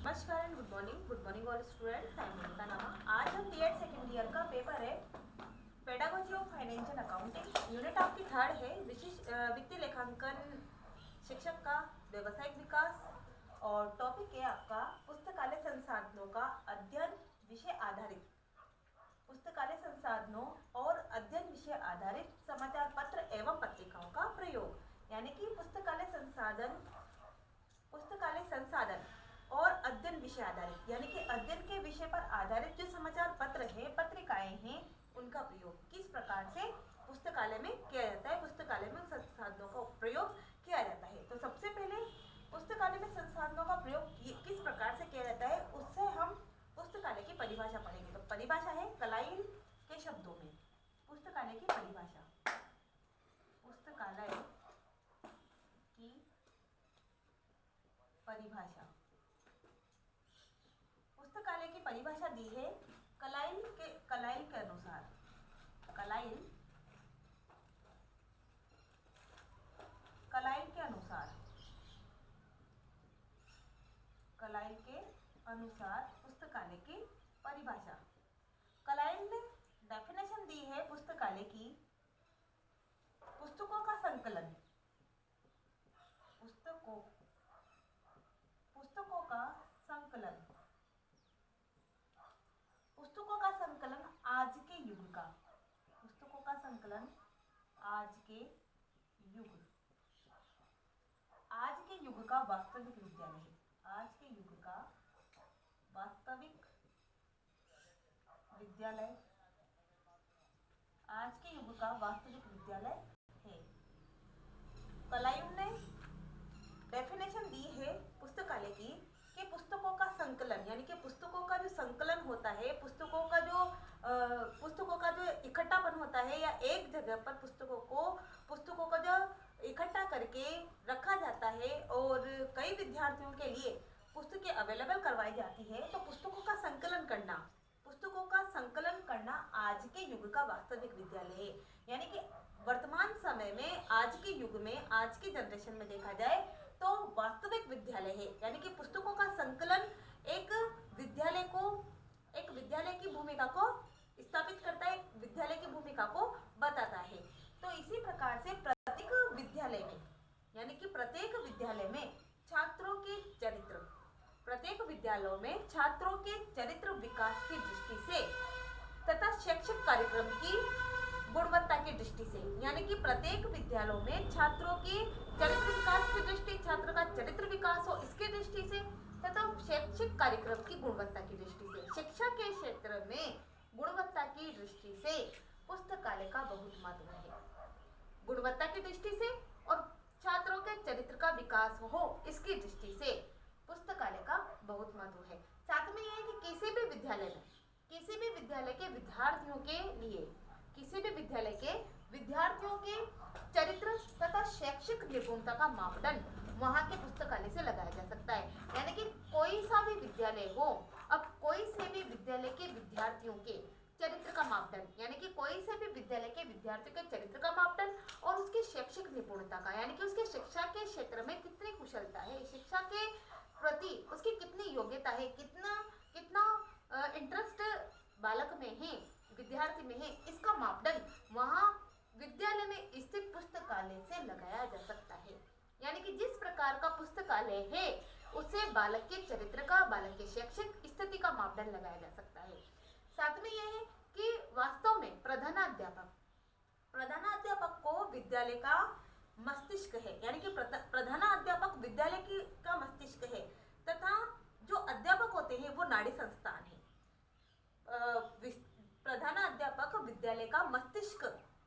नमस्कार and good morning all students. I am Monika नामा। आज हम बीएड सेकेंड ईयर का पेपर है pedagogy of financial accounting, unit आपकी थर्ड है वित्तीय लेखांकन शिक्षक का व्यावसायिक विकास। और टॉपिक है आपका पुस्तकालय संसाधनों का अध्ययन विषय आधारित, पुस्तकालय संसाधनों और अध्ययन विषय आधारित समाचार पत्र एवं पत्रिकाओं का प्रयोग, यानी कि पुस्तकालय संसाधन और अध्ययन विषय आधारित, यानी कि अध्ययन के विषय पर आधारित जो समाचार पत्र हैं, पत्रिकाएं हैं, उनका प्रयोग किस प्रकार से पुस्तकालय में किया जाता है, पुस्तकालय में संसाधनों का प्रयोग किया जाता है। तो सबसे पहले पुस्तकालय में संसाधनों का प्रयोग किस प्रकार से किया जाता है, उससे हम पुस्तकालय की परिभाषा पढ़ेंगे। तो परिभाषा है कलाइल के शब्दों में पुस्तकालय की परिभाषा। पुस्तकालय की परिभाषा, पुस्तकालय की परिभाषा दी है कलाइल के अनुसार। कलाइल के अनुसार पुस्तकालय की परिभाषा। कलाइल ने डेफिनेशन दी है पुस्तकालय की, पुस्तकों का संकलन, पुस्तकों का संकलन आज के युग का, पुस्तकों का संकलन आज के युग का वास्तविक विद्यालय है। आज के युग का वास्तविक विद्यालय है। कलायुग ने डेफिनेशन दी है पुस्तकालय की कि पुस्तकों का संकलन, यानी कि पुस्तकों का जो संकलन होता है, पुस्तकों का जो इकट्ठापन होता है, या एक जगह पर पुस्तकों का जो इकट्ठा करके रखा जाता है और कई विद्यार्थियों के लिए पुस्तकें अवेलेबल करवाई जाती है, तो पुस्तकों का संकलन करना आज के युग का वास्तविक विद्यालय है। यानी कि वर्तमान समय में, आज के युग में, आज की जनरेशन में देखा जाए तो वास्तविक विद्यालय है, यानी कि पुस्तकों का संकलन एक विद्यालय की भूमिका को स्थापित करता है, विद्यालय की भूमिका को बताता है। तो इसी प्रकार से प्रत्येक विद्यालय में, यानी कि प्रत्येक विद्यालयों में छात्रों के चरित्र विकास की दृष्टि से तथा शैक्षिक कार्यक्रम की गुणवत्ता की दृष्टि से, यानी कि प्रत्येक विद्यालयों में छात्रों के चरित्र विकास की दृष्टि, छात्र का चरित्र विकास हो इसकी दृष्टि से, तथा शैक्षिक कार्यक्रम की गुणवत्ता की दृष्टि से, शिक्षा के क्षेत्र में गुणवत्ता की दृष्टि से पुस्तकालय का बहुत महत्व है। गुणवत्ता की दृष्टि से और छात्रों के चरित्र का विकास हो इसकी दृष्टि से पुस्तकालय का बहुत महत्व है। साथ में यह है कि किसी भी विद्यालय के विद्यार्थियों के चरित्र तथा शैक्षिक निपुणता का मापदंड वहाँ के पुस्तकालय से लगाया जा सकता है। यानी कि कोई सा भी विद्यालय हो, अब कोई से भी विद्यालय के विद्यार्थियों के चरित्र का मापदंड, यानी कि कोई से भी विद्यालय के विद्यार्थियों के चरित्र का मापदंड और उसकी शैक्षिक निपुणता का, यानी कि उसके शिक्षा के क्षेत्र में कितनी कुशलता है, शिक्षा के प्रति उसकी कितनी योग्यता है, कितना इंटरेस्ट बालक में है, विद्यार्थी में है, इसका मापदंड वहाँ विद्यालय में स्थित पुस्तकालय से लगाया जा सकता है। यानी कि जिस प्रकार का पुस्तकालय है उसे बालक के चरित्र का, बालक के शैक्षिक स्थिति का मापदंड लगाया जा सकता है। साथ में यह है कि वास्तव में प्रधानाध्यापक को विद्यालय का मस्तिष्क है, यानी कि प्रधानाध्यापक विद्यालय का मस्तिष्क है, तथा जो अध्यापक होते हैं वो नाड़ी संस्थान है। प्रधानाध्यापक विद्यालय का मस्तिष्क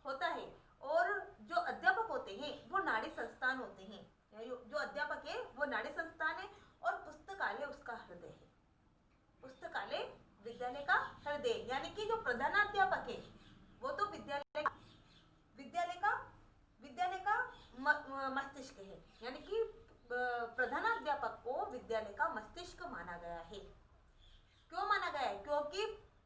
होता है और जो अध्यापक होते हैं वो नाड़ी संस्थान होते हैं। जो अध्यापक है वो नाड़ी संस्थान है और पुस्तकालय उसका हृदय है। पुस्तकालय विद्यालय का हृदय, यानी कि जो प्रधानाध्यापक है वो तो विद्यालय का मस्तिष्क है, यानी कि प्रधानाध्यापक को विद्यालय का मस्तिष्क माना गया है। क्यों माना गया है? क्योंकि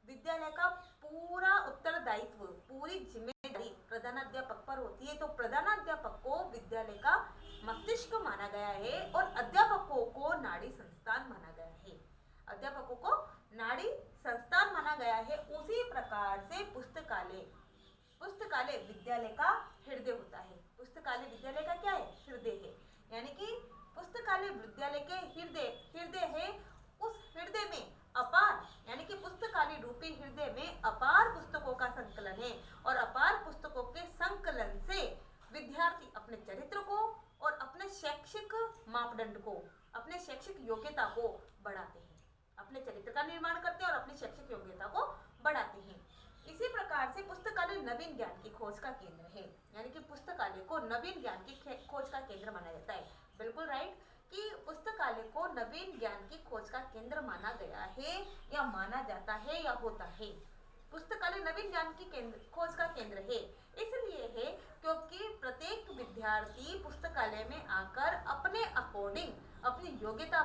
विद्यालय का पूरा उत्तरदायित्व, पूरी जिम्मेदारी प्रधानाध्यापक पर होती है। तो प्रधानाध्यापक को विद्यालय का मस्तिष्क माना गया है और अध्यापकों को नाड़ी संस्थान माना गया है। पुस्तकालय विद्यालय का हृदय होता है। पुस्तकालय विद्यालय का क्या है? हृदय है। यानी कि पुस्तकालय विद्यालय के हृदय है। उस हृदय में अपार यानी कि पुस्तकालय रूपी हृदय में अपार पुस्तकों का संकलन है और अपार पुस्तकों के संकलन से विद्यार्थी अपने चरित्र को और अपने शैक्षिक मापदंड को, अपने शैक्षिक योग्यता को बढ़ाते हैं। अपने चरित्र का निर्माण करते हैं और अपनी शैक्षिक योग्यता को बढ़ाते हैं। इसी प्रकार से पुस्तकालय नवीन ज्ञान की खोज का केंद्र है। यानी कि पुस्तकालय को नवीन ज्ञान की खोज का केंद्र माना जाता है। बिल्कुल राइट कि पुस्तकालय को नवीन ज्ञान की खोज का केंद्र माना गया है या माना जाता है या होता है। पुस्तकालय नवीन ज्ञान की खोज का केंद्र है। इसलिए है क्योंकि प्रत्येक विद्यार्थी पुस्तकालय में आकर अपने अकॉर्डिंग अपनी योग्यता,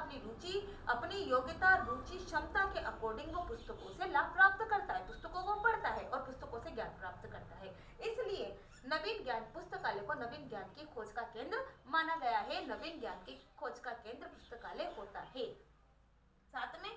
अपनी योग्यता, रुचि, क्षमता के अकॉर्डिंग वो पुस्तकों से लाभ प्राप्त करता है, पुस्तकों को पढ़ता है और पुस्तकों से ज्ञान प्राप्त करता है। इसलिए नवीन ज्ञान पुस्तकालय को नवीन ज्ञान की खोज का केंद्र माना गया है। नवीन ज्ञान की खोज का केंद्र पुस्तकालय होता है। साथ में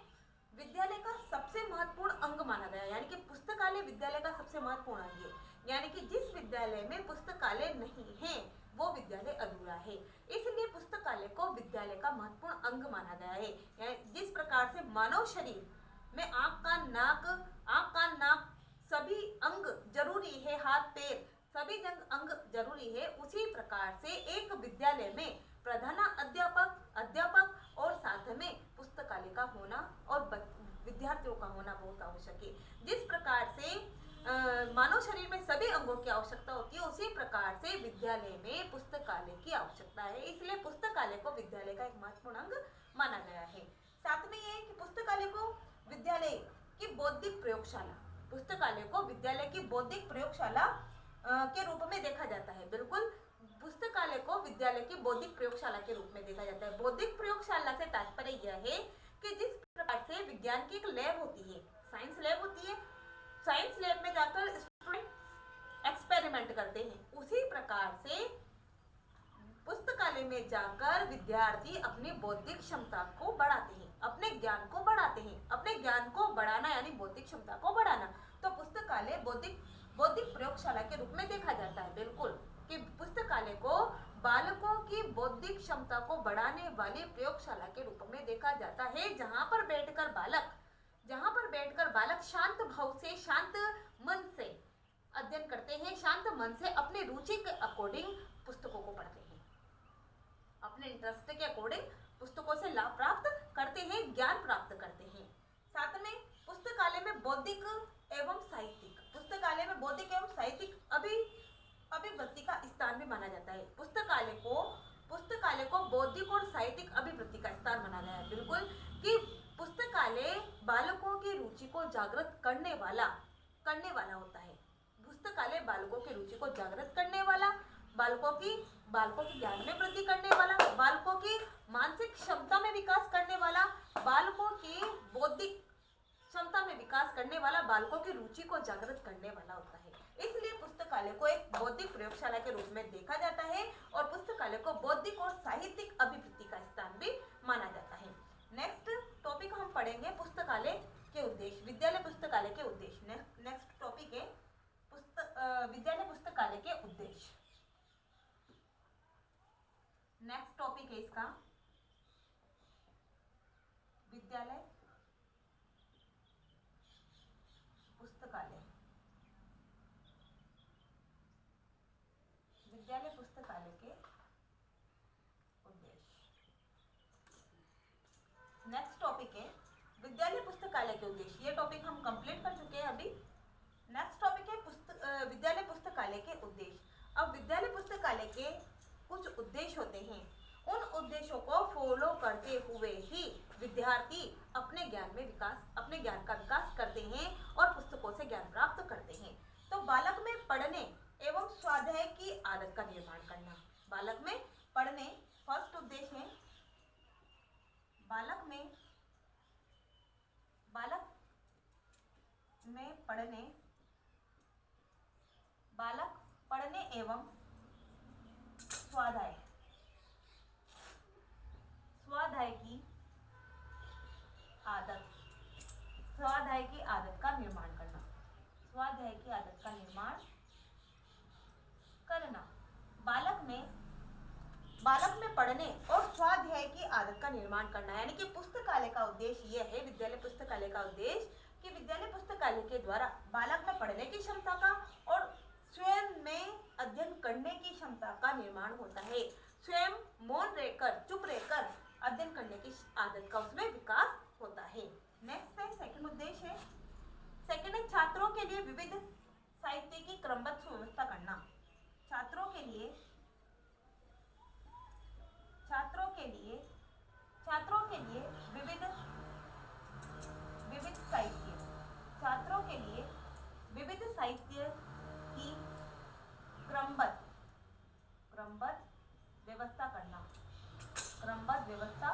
विद्यालय का सबसे महत्वपूर्ण अंग माना गया, यानी कि पुस्तकालय विद्यालय का सबसे महत्वपूर्ण अंग है। यानी कि जिस विद्यालय में पुस्तकालय नहीं है वो विद्यालय अधूरा है। इसलिए पुस्तकालय को विद्यालय का महत्वपूर्ण अंग माना गया है। यानी जिस प्रकार से मानव शरीर में आँख, कान, नाक सभी अंग जरूरी है, हाथ, पैर सभी अंग जरूरी है, उसी प्रकार से एक विद्यालय में प्रधान अध्यापक और साथ में पुस्तकालय का होना और विद्यार्थियों का होना बहुत आवश्यक है। जिस प्रकार से मानव शरीर में सभी अंगों की आवश्यकता होती है, उसी प्रकार से विद्यालय में पुस्तकालय की आवश्यकता है। इसलिए पुस्तकालय को विद्यालय का एक महत्वपूर्ण अंग माना गया है। साथ में ये कि पुस्तकालय को विद्यालय की बौद्धिक प्रयोगशाला, पुस्तकालय को विद्यालय की बौद्धिक प्रयोगशाला के रूप में देखा जाता है। बिल्कुल, पुस्तकालय को विद्यालय की बौद्धिक प्रयोगशाला के रूप में देखा जाता है। बौद्धिक प्रयोगशाला से तात्पर्य यह है कि जिस प्रकार से विज्ञान की एक लैब होती है, साइंस लैब होती है, साइंस लैब में जाकर स्टूडेंट एक्सपेरिमेंट करते हैं, उसी प्रकार से पुस्तकालय में जाकर विद्यार्थी अपनी बौद्धिक क्षमता को बढ़ाते हैं, अपने ज्ञान को बढ़ाते हैं। अपने ज्ञान को बढ़ाना यानी बौद्धिक क्षमता को बढ़ाना, तो पुस्तकालय बौद्धिक प्रयोगशाला के रूप में देखा जाता है। बिल्कुल कि पुस्तकालय को बालकों की बौद्धिक क्षमता को बढ़ाने वाली प्रयोगशाला के रूप में देखा जाता है, जहां पर बैठकर बालक शांत भाव से, शांत मन से अध्ययन करते हैं, शांत मन से अपने रुचि के अकॉर्डिंग पुस्तकों को पढ़ते हैं, अपने इंटरेस्ट के अकॉर्डिंग पुस्तकों से लाभ प्राप्त करते हैं, ज्ञान प्राप्त करते हैं। साथ में पुस्तकालय में बौद्धिक एवं साहित्यिक अभिवृत्ति का स्थान भी माना जाता है। पुस्तकालय को बौद्धिक और साहित्यिक अभिवृत्ति का स्थान माना गया है। बिल्कुल कि पुस्तकालय बालकों की रुचि को जागृत करने वाला होता है। पुस्तकालय बालकों की रुचि को जागृत करने वाला, बालकों की ज्ञान में वृद्धि करने वाला, बालकों की मानसिक क्षमता में विकास करने वाला, बालकों की बौद्धिक क्षमता में विकास करने वाला, बालकों की रुचि को जागृत करने वाला होता है। इसलिए पुस्तकालय को एक बौद्धिक प्रयोगशाला के रूप में देखा जाता है और पुस्तकालय को बौद्धिक और साहित्यिक अभिवृत्ति का स्थान भी माना जाता है। नेक्स्ट टॉपिक हम पढ़ेंगे पुस्तकालय के उद्देश्य, विद्यालय पुस्तकालय के उद्देश्य। नेक्स्ट टॉपिक है विद्यालय पुस्तकालय के उद्देश्य। नेक्स्ट टॉपिक है इसका विद्यालय पुस्तकालय। विद्यालय पुस्तकालय के उद्देश्य। नेक्स्ट टॉपिक है विद्यालय पुस्तकालय के उद्देश्य। ये टॉपिक हम कंप्लीट कर चुके हैं अभी। नेक्स्ट टॉपिक है विद्यालय पुस्तकालय के उद्देश्य। अब विद्यालय पुस्तकालय के कुछ उद्देश्य होते हैं, उन उद्देश्यों को फॉलो करते हुए ही विद्यार्थी अपने ज्ञान का विकास करते हैं और पुस्तकों से ज्ञान प्राप्त करते हैं। तो बालक में पढ़ने एवं स्वाध्याय की आदत का निर्माण करना। बालक में पढ़ने, फर्स्ट उद्देश्य है बालक में पढ़ने एवं स्वाध्याय की आदत का निर्माण करना। स्वाध्याय की आदत का निर्माण बालक में पढ़ने और स्वाध्याय की आदत का निर्माण करना। यानी कि पुस्तकालय का उद्देश्य यह है, विद्यालय पुस्तकालय का उद्देश्य कि विद्यालय पुस्तकालय के द्वारा बालक में पढ़ने की क्षमता का और स्वयं में अध्ययन करने की क्षमता का निर्माण होता है। स्वयं मौन रहकर, चुप रहकर अध्ययन करने की आदत का उसमें विकास होता है। नेक्स्ट है सेकंड उद्देश्य है, सेकंड है छात्रों के लिए विविध साहित्य की क्रमबद्ध सुव्यवस्था करना। छात्रों के लिए विविध साहित्य की क्रमबद्ध व्यवस्था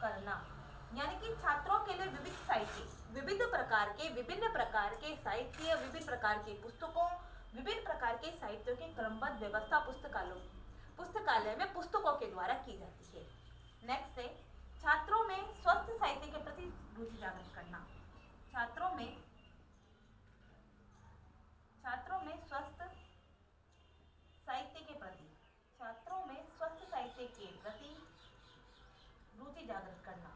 करना। यानी कि छात्रों के लिए विभिन्न प्रकार के साहित्य, विभिन्न प्रकार की पुस्तकों, विभिन्न प्रकार के साहित्यों की क्रमबद्ध व्यवस्था पुस्तकालय में पुस्तकों के द्वारा की जाती है। नेक्स्ट है छात्रों में स्वस्थ साहित्य के प्रति रुचि जागृत करना। छात्रों में स्वस्थ साहित्य के प्रति रुचि जागृत करना।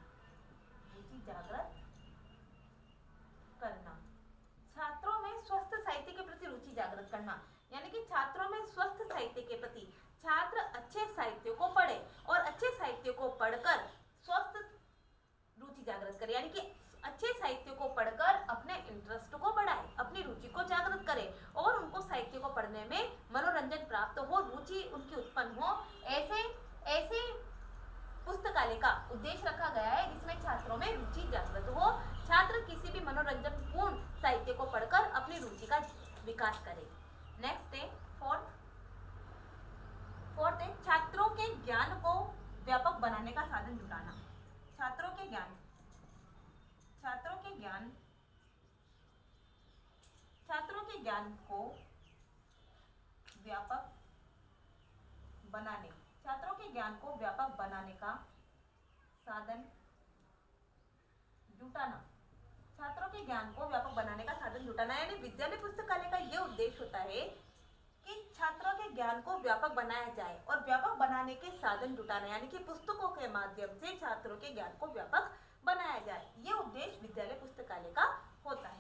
छात्रों में स्वस्थ साहित्य के प्रति रुचि जागृत करना, यानी कि छात्रों में स्वस्थ साहित्य के प्रति छात्र अच्छे साहित्य को पढ़े और अच्छे साहित्य को पढ़कर स्वस्थ रुचि जागृत करे। यानी कि अच्छे साहित्य को पढ़कर अपने इंटरेस्ट को बढ़ाए, अपनी रुचि को जागृत करे और उनको साहित्य को पढ़ने में मनोरंजन प्राप्त हो, रुचि उनकी उत्पन्न हो। ऐसे पुस्तकालय का उद्देश्य रखा गया है जिसमें छात्रों में रुचि जागृत हो, छात्र किसी भी मनोरंजन पूर्ण साहित्य को पढ़कर अपनी रुचि का विकास करे। नेक्स्ट है फोर्थ है छात्रों के ज्ञान को व्यापक बनाने का साधन जुटाना। छात्रों के ज्ञान को व्यापक बनाने का साधन जुटाना। यानी विद्यालय पुस्तकालय का यह उद्देश्य होता है कि छात्रों के ज्ञान को व्यापक बनाया जाए और व्यापक बनाने के साधन जुटाना, यानी कि पुस्तकों के माध्यम से छात्रों के ज्ञान को व्यापक बनाया जाए। ये उद्देश्य विद्यालय पुस्तकालय का होता है।